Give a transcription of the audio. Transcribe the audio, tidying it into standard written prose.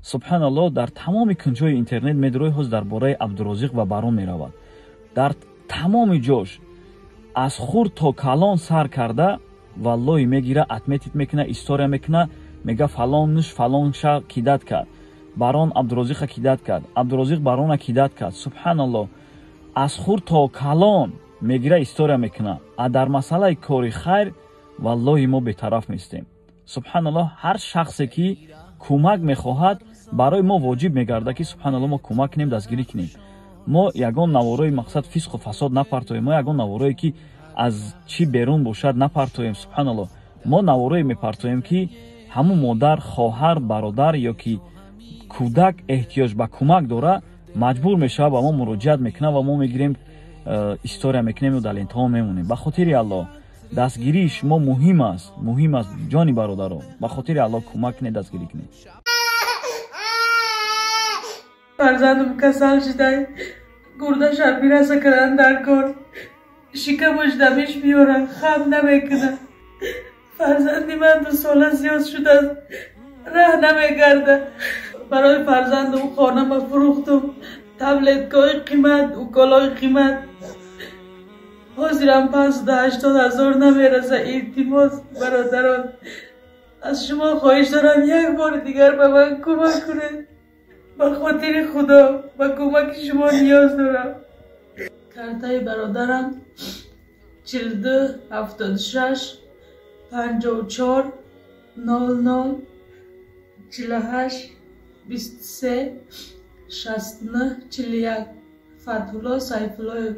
субҳаналлоҳ, дар тамоми кунҷҳои интернет медрӯи ҳоз дар бораи Абдурозиқ ва Барон меравад. Дар тамоми ҷош аз хурд то калон сар карда валлоҳи мегира, отметит мекуна, история мекуна, мега фалонш фалонша кидат кард, Барон Абдурозиқа кидат кард, Абдурозиқ Барона кидат кард. Субҳаналлоҳ, аз хурд то калон мегира, история мекуна. А дар масъалаи кори хайр валлоҳи мо бетараф нестем. Субҳаналлоҳ, ҳар шахсе ки кӯмак мехоҳад, барои мо воҷиб мегарда ки субҳаналлоҳ мо кӯмак кунем, дастгирӣ кунем. Мо ягон наворои мақсад фисқу фасод напартоем, мо ягон наворое ки аз чӣ берун бошад напартоем. Субҳаналлоҳ, мо наворое мепартоем ки ҳамун модар, хоҳар, бародар ё ки кӯдак эҳтиёҷ ба кӯмак дора, маҷбур мешавад ба мо муроҷиат мекуна ва мо мегирем, история мекунем ва дар интиҳо мемонем. Ба хотири Аллоҳ, дастгирии шумо муҳим аст, ҷони бародаро. Ба хотири Аллоҳ кӯмак кунед, дастгирӣ кунед. Фарзандам касал шудай, гурдашам мираса кардан дар кор, шикамаш дамиш меёрад, хам намекунад. Фарзанди ман 2 сола зиёд шудааст, раҳ намегардад. барои фарзандам хонама фурӯхтум, таблеткаҳои қимат, уколҳои қимат. ҳозирам 580,000 намераса. илтимос бародарон, аз шумо хоҳиш дорам, як бори дигар ба ман кӯмак кунед. ба хотири худо ба кӯмаки шумо ниёз дорам. картаи бародарам 42 76 54 00 48 23 69 41. Фатҳулло Сайфуллоев.